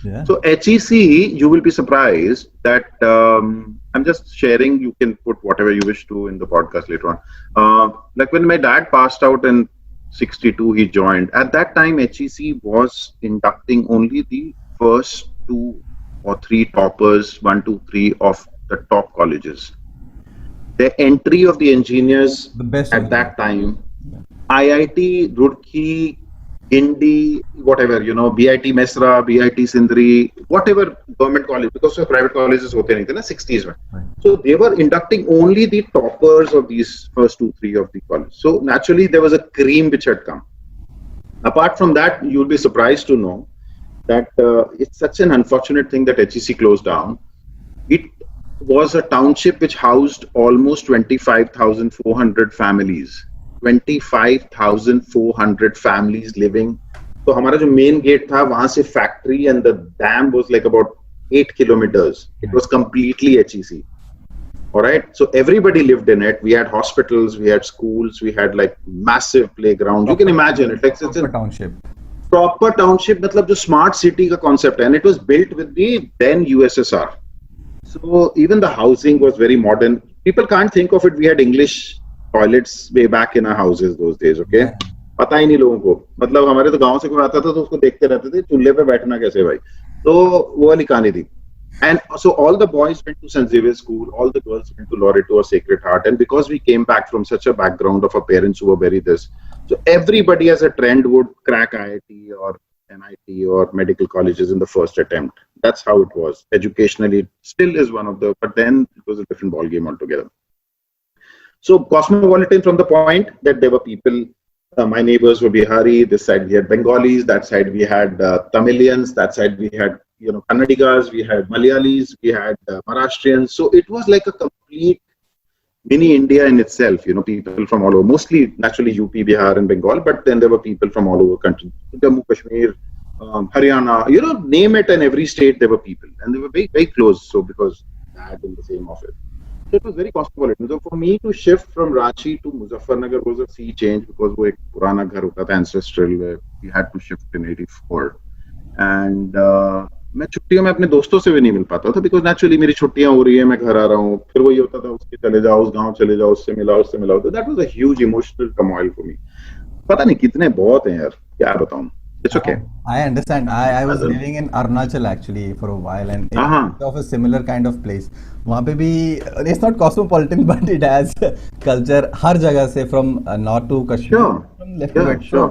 Yeah. So HEC, you will be surprised that I'm just sharing. You can put whatever you wish to in the podcast later on. Like when my dad passed out in '62, he joined. At that time, HEC was inducting only the first 2 or 3 toppers, 1, 2, 3 of the top colleges. The entry of the engineers The best at only. that time, IIT, Roorkee, Guindy, whatever, BIT Mesra, BIT Sindri, whatever government college, because of private colleges hote nahi the na 60s mein. Right. So they were inducting only the toppers of these first 2, 3 of the college. So naturally there was a cream which had come. Apart from that, you'll be surprised to know that it's such an unfortunate thing that HEC closed down. It was a township which housed almost 25,400 families. 25,400 families living. So हमारा जो main gate था वहाँ से factory and the dam was like about 8 kilometers. It was completely HEC. All right. So everybody lived in it. We had hospitals, we had schools, we had like massive playground. You can imagine it. Like it's a township. proper township. मतलब जो smart city का concept है, and it was built with the then USSR. So even the housing was very modern. People can't think of it. We had English toilets way back in our houses those days. Okay. पता ही नहीं लोगों को, मतलब हमारे तो गांव से कोई आता था तो उसको देखते रहते थे चूल्हे पे बैठना कैसे भाई, तो वो वाली कहानी थी. And so all the boys went to St. Xavier's School, all the girls went to Loreto or Sacred Heart, and because we came back from such a background of our parents who were very this, so everybody as a trend would crack IIT or NIT or medical colleges in the first attempt. That's how it was. Educationally, it still is one of the, but then it was a different ball game altogether. So cosmopolitan from the point that there were people, my neighbors were Bihari, this side we had Bengalis, that side we had Tamilians, that side we had Kannadigas, we had Malayalis, we had Maharashtrians. So it was like a complete mini India in itself, people from all over, mostly naturally UP, Bihar and Bengal, but then there were people from all over the country, Jammu, Kashmir, Haryana, name it, and every state there were people, and they were very, very close. So because I had in the same office. So it was very cosmopolitan. So for me to shift from Ranchi to Muzaffarnagar was a sea change because वो एक पुराना घर होता था ancestral, where we had to shift in '84. And मैं छुट्टियों में अपने दोस्तों से भी नहीं मिल पाता था because naturally मेरी छुट्टियां हो रही है, मैं घर आ रहा हूँ, फिर वही होता था उसके चले जाओ, उस गांव चले जाओ, उससे मिलाओ. तो that was a huge emotional turmoil for me. पता नहीं कितने बहुत हैं यार, क्या बताऊं. It's okay. I understand. I was living in Arunachal actually for a while, and it's of a similar kind of place. वहाँ पे भी it's not cosmopolitan, but it has culture हर जगह से from north to Kashmir, from left to right. Sure.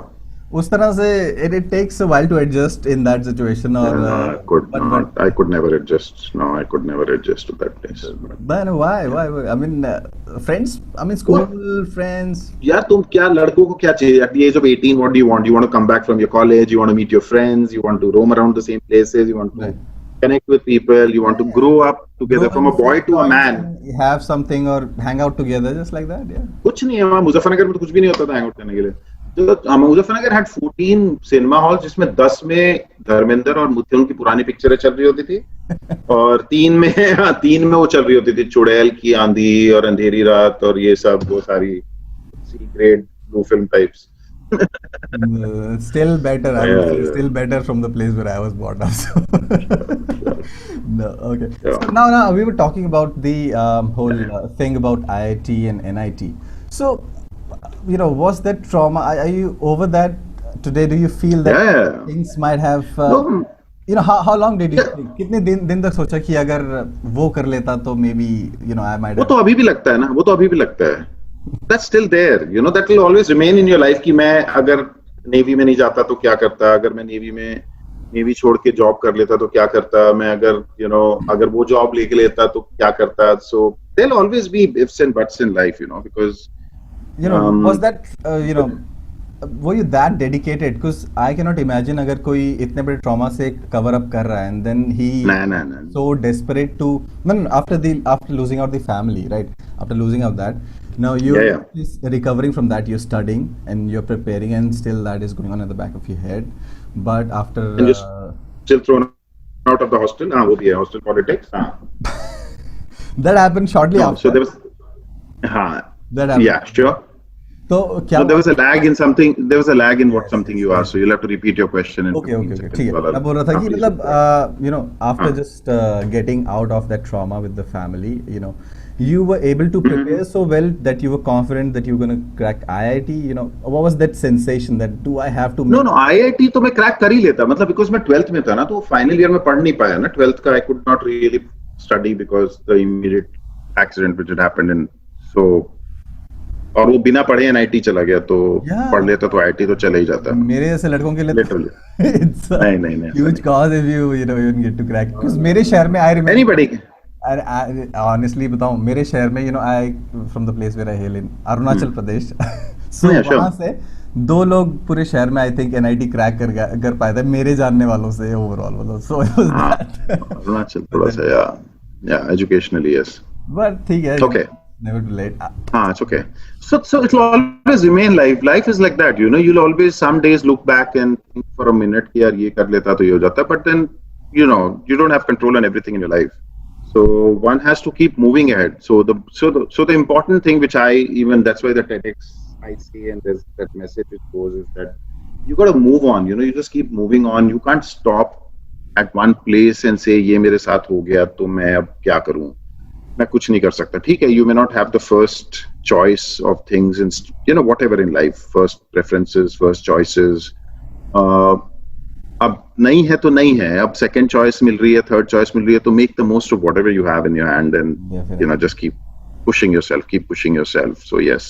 उस तरह से it takes a while to adjust in that situation. Or I could never adjust. No, I could never adjust to that place. But why? I mean, friends. I mean, school friends. यार तुम क्या लड़कों को क्या चाहिए? At the age of 18, what do you want? You want to come back from your college? You want to meet your friends? You want to roam around the same places? You want to connect with people? You want to grow up together from a boy to a man? Have something or hang out together, just like that. Yeah. कुछ नहीं है वहाँ मुजफ्फरनगर में तो कुछ भी नहीं होता था hang out करने के लिए. मुजफ्फरनगर had 14 सिनेमा हॉल जिसमें 10 में धर्मेंद्र और मुथुन की पुरानी पिक्चरें चल रही होती थी और 3 में वो चल रही होती थी चुड़ैल की आंधी और अंधेरी रात और ये सब वो सारी C grade blue film types. Still better. I would say still better from the place where I was brought up. So. No, okay. Yeah. So now we were talking about the whole thing about IIT and NIT. So, was that trauma? Are you over that today? Do you feel that things might have? How long did you think? कितने दिन तक सोचा कि अगर वो कर लेता तो maybe I might. वो तो अभी भी लगता है ना. वो तो अभी भी लगता है. That's still there. That will always remain in your life कि मैं अगर नेवी में नहीं जाता तो क्या करता, अगर मैं नेवी छोड़ के जॉब कर लेता तो क्या करता, मैं अगर वो जॉब लेके लेता तो क्या करता. So there'll always be ifs and buts in life, because was that were you that dedicated? Because I cannot imagine अगर कोई इतने बड़े trauma से cover up कर रहा है and then he so desperate to after losing out the family, right? After losing out that, now you're recovering from that, you're studying and you're preparing, and still that is going on at the back of your head. But after and still thrown out of the hostel. वो भी है hostel politics. That happened shortly after. So there was. That happened. Yeah, sure. तो क्या So there was a lag in something. There was a lag in what Yes, something yes, you asked. yes. So you'll have to repeat your question in Okay, 15 okay, okay. seconds. ठीक है, वाला. मैं बोल रहा था कि Please मतलब go ahead. after हाँ. just getting out of that trauma with the family, you were able to Mhm. prepare so well that you were confident that you were going to crack IIT. What was that sensation that do I have to no make? No IIT तो मैं crack कर ही लेता मतलब because मैं 12th में था ना तो फाइनल ईयर में पढ़ नहीं पाया ना 12th का I could not really study because the immediate accident which had happened in so और वो बिना पढ़े एनआईटी चला गया तो पढ़ Yeah, लेता तो आईआईटी तो चला ही जाता मेरे जैसे लड़कों के लिए तो लिटरली it's a नहीं नहीं नहीं ऐसा huge नहीं cause if you even get to crack. Because मेरे शहर में I remember. एनीबॉडी Honestly बताऊं मेरे शहर में I from the place where I hail in Arunachal Pradesh so या वहाँ श्योर से दो लोग पूरे शहर में आई थिंक एनआईटी क्रैक कर पाए थे मेरे जानने वालों से ओवरऑल मतलब सो इट वाज हाँ दैट अरुणाचल थोड़ा सा या एजुकेशनली यस बट ठीक है okay never too late Ah, it's okay. So it'll always remain life. Life is like that, You'll always some days look back and think for a minute, कि यार ये कर लेता तो ये हो जाता. But then, you don't have control on everything in your life. So one has to keep moving ahead. So the important thing, which that's why the TEDx I say, and there's that message which goes is that you got to move on. You just keep moving on. You can't stop at one place and say ये मेरे साथ हो गया तो मैं अब क्या करूं मैं कुछ नहीं कर सकता ठीक है you may not have the first choice of things in what ever in life first preferences first choices अब नहीं है तो नहीं है अब सेकंड चॉइस मिल रही है थर्ड चॉइस मिल रही है तो make the most of what ever you have in your hand and just keep pushing yourself so yes